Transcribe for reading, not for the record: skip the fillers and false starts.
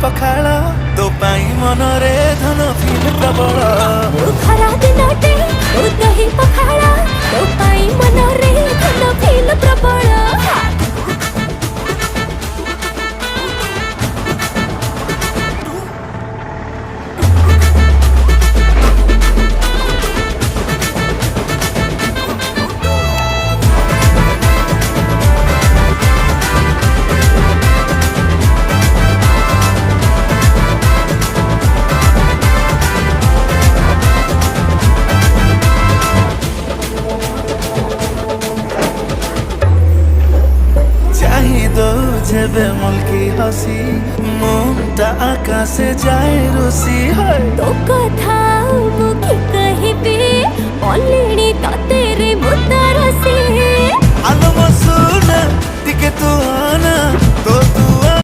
पखाल तो पाई मनरे धन फिल प्रबल खरा दिनटे दही पखाड़ा तो पाई मनरे धन फिल प्रबल जेबे मलकी हसी मोटा आकाशे जाए रुसी है तो कथा मुखी कहिबे ऑलरेडी तो तेरे मुतारसी आलो मसुना तिके तू